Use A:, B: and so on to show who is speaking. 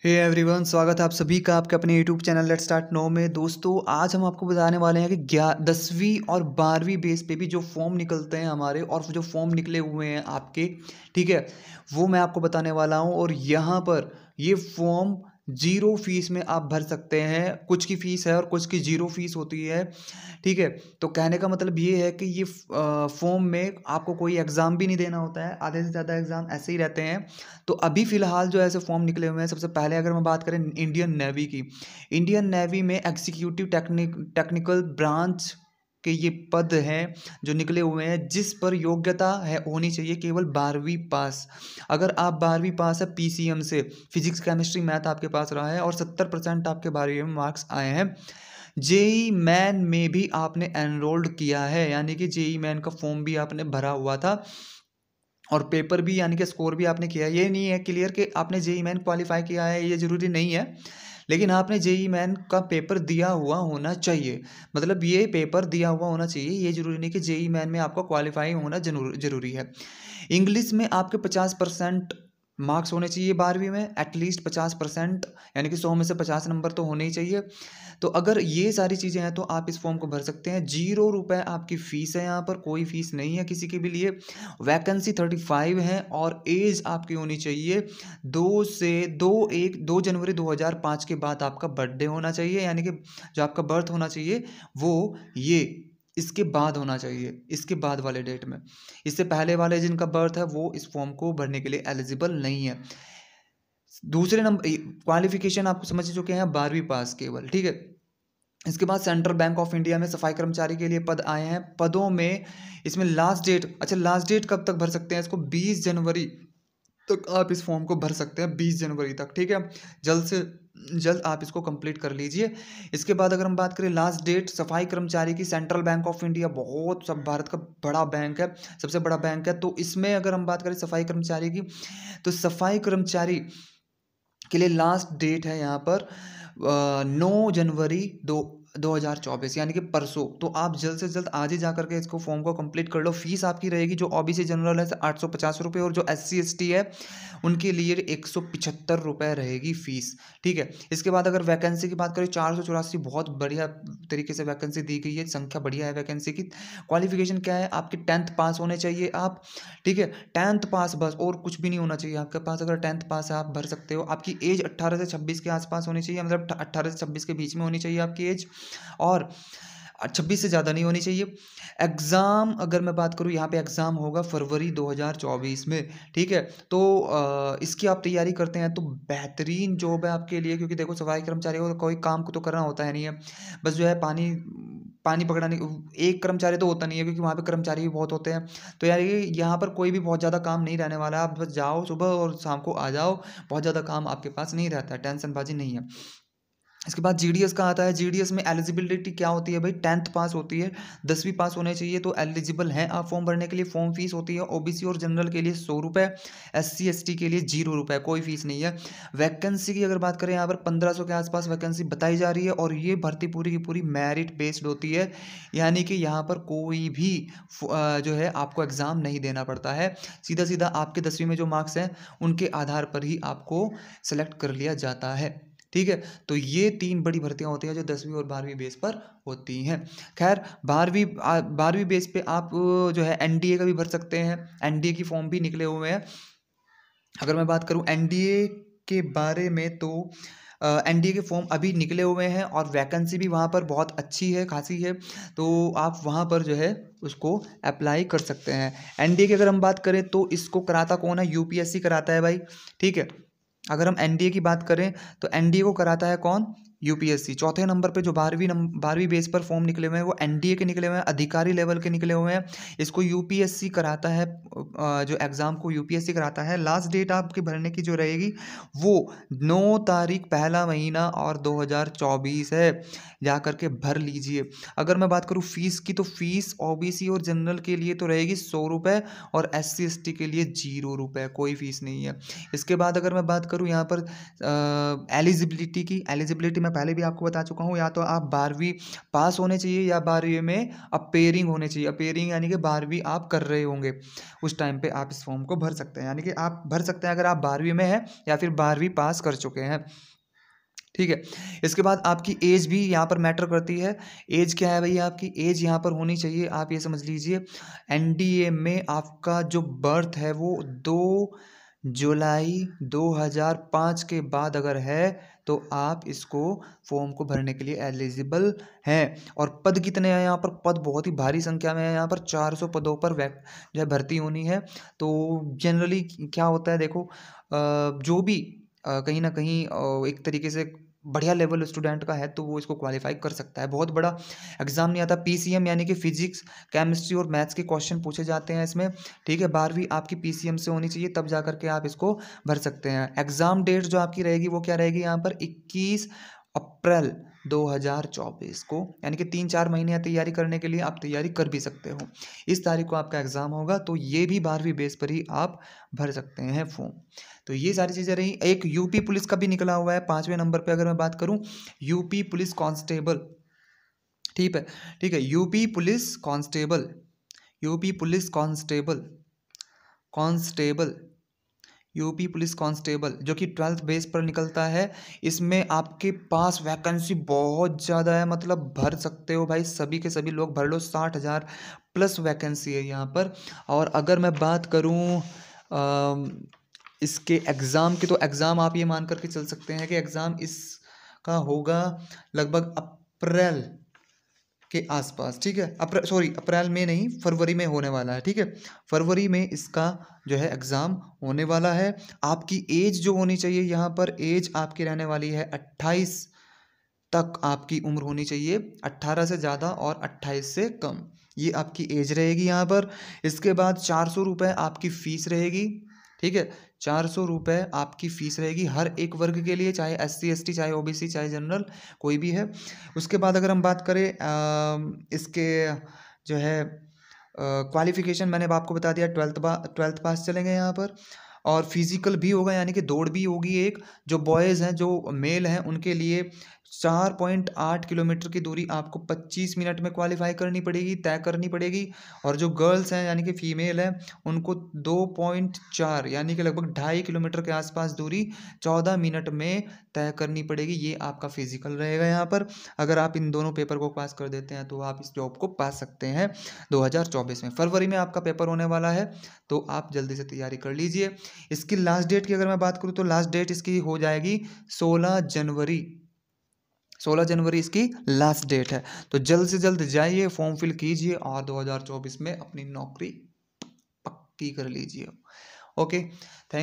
A: Hey everyone, स्वागत है आप सभी का आपके अपने YouTube channel let's start now में। दोस्तों, आज हम आपको बताने वाले हैं कि 10वीं और 12वीं बेस पे भी जो फॉर्म निकलते हैं हमारे, और जो फॉर्म निकले हुए हैं आपके, ठीक है, वो मैं आपको बताने वाला हूँ। और यहाँ पर ये फॉर्म जीरो फीस में आप भर सकते हैं। कुछ की फ़ीस है और कुछ की जीरो फीस होती है, ठीक है। तो कहने का मतलब ये है कि ये फॉर्म में आपको कोई एग्ज़ाम भी नहीं देना होता है, आधे से ज़्यादा एग्ज़ाम ऐसे ही रहते हैं। तो अभी फ़िलहाल जो ऐसे फॉर्म निकले हुए हैं, सबसे पहले अगर मैं बात करें इंडियन नेवी की, इंडियन नेवी में एग्जीक्यूटिव टेक्निकल ब्रांच के ये पद हैं जो निकले हुए हैं, जिस पर योग्यता है होनी चाहिए केवल 12वीं पास। अगर आप 12वीं पास है पीसीएम से, फिजिक्स केमिस्ट्री मैथ आपके पास रहा है और 70% आपके 12वीं में मार्क्स आए हैं, जेई मैन में भी आपने एनरोल्ड किया है, यानी कि जेई मैन का फॉर्म भी आपने भरा हुआ था और पेपर भी, यानी कि स्कोर भी आपने किया है। ये नहीं है क्लियर कि आपने जेई मैन क्वालिफाई किया है, ये ज़रूरी नहीं है, लेकिन आपने जेई मैन का पेपर दिया हुआ होना चाहिए। मतलब ये पेपर दिया हुआ होना चाहिए, ये ज़रूरी नहीं कि जेई मैन में आपका क्वालिफाई होना ज़रूरी है। इंग्लिश में आपके 50% मार्क्स होने चाहिए 12वीं में, एटलीस्ट 50%, यानी कि 100 में से 50 नंबर तो होने ही चाहिए। तो अगर ये सारी चीज़ें हैं तो आप इस फॉर्म को भर सकते हैं। ₹0 आपकी फ़ीस है, यहाँ पर कोई फ़ीस नहीं है किसी के भी लिए। वैकेंसी 35 है और एज आपकी होनी चाहिए 2 जनवरी 2005 के बाद आपका बर्थडे होना चाहिए, यानी कि जो आपका बर्थ होना चाहिए वो ये इसके बाद होना चाहिए, इसके बाद वाले डेट में। इससे पहले वाले जिनका बर्थ है वो इस फॉर्म को भरने के लिए एलिजिबल नहीं है। दूसरे नंबर क्वालिफिकेशन आपको समझ चुके हैं, 12वीं पास केवल, ठीक है। इसके बाद सेंट्रल बैंक ऑफ इंडिया में सफाई कर्मचारी के लिए पद आए हैं। पदों में इसमें लास्ट डेट, अच्छा लास्ट डेट कब तक भर सकते हैं इसको? 20 जनवरी तक आप इस फॉर्म को भर सकते हैं, 20 जनवरी तक, ठीक है। जल्द से जल्द आप इसको कंप्लीट कर लीजिए। इसके बाद अगर हम बात करें लास्ट डेट सफाई कर्मचारी की, सेंट्रल बैंक ऑफ इंडिया बहुत सब भारत का बड़ा बैंक है, सबसे बड़ा बैंक है। तो इसमें अगर हम बात करें सफाई कर्मचारी की, तो सफाई कर्मचारी के लिए लास्ट डेट है यहाँ पर 9 जनवरी 2024, यानी कि परसों। तो आप जल्द से जल्द आज ही जा करके इसको फॉर्म को कंप्लीट कर लो। फीस आपकी रहेगी जो ओबीसी जनरल है ₹850 और जो एससी एसटी है उनके लिए ₹175 रहेगी फीस, ठीक है। इसके बाद अगर वैकेंसी की बात करें, 484 बहुत बढ़िया तरीके से वैकेंसी दी गई है, संख्या बढ़िया है वैकेंसी की। क्वालिफिकेशन क्या है आपकी? 10th पास होने चाहिए आप, ठीक है। 10th पास बस, और कुछ भी नहीं होना चाहिए आपके पास। अगर 10th पास है आप भर सकते हो। आपकी एज 18 से 26 के आसपास होनी चाहिए, मतलब 18 से 26 के बीच में होनी चाहिए आपकी एज, और 26 से ज़्यादा नहीं होनी चाहिए। एग्ज़ाम अगर मैं बात करूँ, यहाँ पे एग्ज़ाम होगा फरवरी 2024 में, ठीक है। तो इसकी आप तैयारी करते हैं तो बेहतरीन जॉब है आपके लिए, क्योंकि देखो सफाई कर्मचारी को कोई काम को तो करना होता है नहीं है, बस जो है पानी पानी पकड़ाने। एक कर्मचारी तो होता नहीं है, क्योंकि वहाँ पे कर्मचारी भी बहुत होते हैं। तो यार ये यहाँ पर कोई भी बहुत ज़्यादा काम नहीं रहने वाला है, आप बस जाओ सुबह और शाम को आ जाओ, बहुत ज़्यादा काम आपके पास नहीं रहता है, टेंशनबाजी नहीं है। इसके बाद जीडीएस का आता है। जीडीएस में एलिजिबिलिटी क्या होती है भाई? 10th पास होती है, 10वीं पास होने चाहिए तो एलिजिबल हैं आप फॉर्म भरने के लिए। फॉर्म फीस होती है ओबीसी और जनरल के लिए ₹100, एससी एसटी के लिए ₹0, कोई फीस नहीं है। वैकेंसी की अगर बात करें, यहाँ पर 1500 के आसपास वैकेंसी बताई जा रही है, और ये भर्ती पूरी की पूरी मेरिट बेस्ड होती है, यानी कि यहाँ पर कोई भी जो है आपको एग्ज़ाम नहीं देना पड़ता है। सीधा सीधा आपके 10वीं में जो मार्क्स हैं उनके आधार पर ही आपको सेलेक्ट कर लिया जाता है, ठीक है। तो ये 3 बड़ी भर्तियां होती हैं जो 10वीं और 12वीं बेस पर होती हैं। खैर 12वीं बेस पे आप जो है एनडीए का भी भर सकते हैं। एनडीए की फॉर्म भी निकले हुए हैं। अगर मैं बात करूं एनडीए के बारे में, तो एनडीए के फॉर्म अभी निकले हुए हैं और वैकेंसी भी वहाँ पर बहुत अच्छी है, खासी है। तो आप वहाँ पर जो है उसको अप्लाई कर सकते हैं। एनडीए की अगर हम बात करें तो इसको कराता कौन है? यूपीएससी कराता है भाई, ठीक है। अगर हम एनडीए की बात करें तो एनडीए को कराता है कौन? यूपीएससी। चौथे नंबर पे जो 12वीं बेस पर फॉर्म निकले हुए हैं वो एनडीए के निकले हुए हैं, अधिकारी लेवल के निकले हुए हैं। इसको यूपीएससी कराता है, जो एग्ज़ाम को यूपीएससी कराता है। लास्ट डेट आपकी भरने की जो रहेगी वो 9 तारीख पहला महीना और 2024 है, जा करके भर लीजिए। अगर मैं बात करूँ फीस की, तो फीस ओबीसी और जनरल के लिए तो रहेगी ₹100 और एससी एसटी के लिए ₹0, कोई फीस नहीं है। इसके बाद अगर मैं बात करूँ यहाँ पर एलिजिबिलिटी की, एलिजिबिलिटी मैं पहले भी आपको बता चुका हूँ, या तो आप 12वीं पास होने चाहिए या 12वीं में अपेयरिंग होने चाहिए। अपेयरिंग यानी कि 12वीं आप कर रहे होंगे, उस टाइम पे आप इस फॉर्म को भर सकते हैं। यानी कि आप भर सकते हैं अगर आप 12वीं में हैं या फिर 12वीं पास कर चुके हैं, ठीक है। इसके बाद आपकी एज भी यहाँ पर मैटर करती है। एज क्या है भैया, आपकी एज यहाँ पर होनी चाहिए, आप ये समझ लीजिए एनडीए में आपका जो बर्थ है वो 2 जुलाई 2005 के बाद अगर है तो आप इसको फॉर्म को भरने के लिए एलिजिबल हैं। और पद कितने हैं यहाँ पर, पद बहुत ही भारी संख्या में है यहाँ पर, 400 पदों पर जो है भर्ती होनी है। तो जनरली क्या होता है देखो, जो भी कहीं ना कहीं एक तरीके से बढ़िया लेवल स्टूडेंट का है तो वो इसको क्वालिफाई कर सकता है। बहुत बड़ा एग्जाम नहीं आता। पीसीएम यानी कि फिजिक्स, केमिस्ट्री और मैथ्स के क्वेश्चन पूछे जाते हैं इसमें, ठीक है। 12वीं आपकी पीसीएम से होनी चाहिए, तब जा करके आप इसको भर सकते हैं। एग्जाम डेट जो आपकी रहेगी वो क्या रहेगी यहाँ पर, 21 अप्रैल 2024 को, यानी कि 3-4 महीने तैयारी करने के लिए आप तैयारी कर भी सकते हो। इस तारीख को आपका एग्जाम होगा, तो ये भी 12वीं बेस पर ही आप भर सकते हैं फॉर्म। तो ये सारी चीज़ें रही। एक यूपी पुलिस का भी निकला हुआ है 5वें नंबर पे, अगर मैं बात करूं यूपी पुलिस कांस्टेबल, ठीक है, ठीक है। UP police constable, UP police constable, constable, UP police constable जो कि 12th बेस पर निकलता है। इसमें आपके पास वैकेंसी बहुत ज़्यादा है, मतलब भर सकते हो भाई, सभी के सभी लोग भर लो, 60,000 प्लस वैकेंसी है यहाँ पर। और अगर मैं बात करूँ इसके एग्ज़ाम की, तो एग्ज़ाम आप ये मान करके चल सकते हैं कि एग्ज़ाम इसका होगा लगभग अप्रैल के आसपास, ठीक है। अप्रैल में नहीं, फरवरी में होने वाला है, ठीक है। फरवरी में इसका जो है एग्ज़ाम होने वाला है। आपकी एज जो होनी चाहिए यहाँ पर, एज आपकी रहने वाली है 28 तक आपकी उम्र होनी चाहिए, 18 से ज़्यादा और 28 से कम, ये आपकी एज रहेगी यहाँ पर। इसके बाद 400 रुपये आपकी फ़ीस रहेगी, ठीक है। 400 रुपये आपकी फ़ीस रहेगी हर एक वर्ग के लिए, चाहे SC ST, चाहे OBC, चाहे जनरल, कोई भी है। उसके बाद अगर हम बात करें इसके जो है क्वालिफिकेशन, मैंने आपको बता दिया 12th पास चलेंगे यहाँ पर। और फिजिकल भी होगा, यानी कि दौड़ भी होगी एक, जो बॉयज़ हैं, जो मेल हैं, उनके लिए 4.8 किलोमीटर की दूरी आपको 25 मिनट में क्वालिफाई करनी पड़ेगी, तय करनी पड़ेगी। और जो गर्ल्स हैं यानी कि फीमेल हैं, उनको 2.4 यानी कि लगभग 2.5 किलोमीटर के आसपास दूरी 14 मिनट में तय करनी पड़ेगी। ये आपका फिजिकल रहेगा यहाँ पर। अगर आप इन दोनों पेपर को पास कर देते हैं तो आप इस जॉब को पा सकते हैं 2024 में। फरवरी में आपका पेपर होने वाला है, तो आप जल्दी से तैयारी कर लीजिए। इसकी लास्ट डेट की अगर मैं बात करूँ तो लास्ट डेट इसकी हो जाएगी 16 जनवरी। 16 जनवरी इसकी लास्ट डेट है। तो जल्द से जल्द जाइए, फॉर्म फिल कीजिए और 2024 में अपनी नौकरी पक्की कर लीजिए। Okay, thank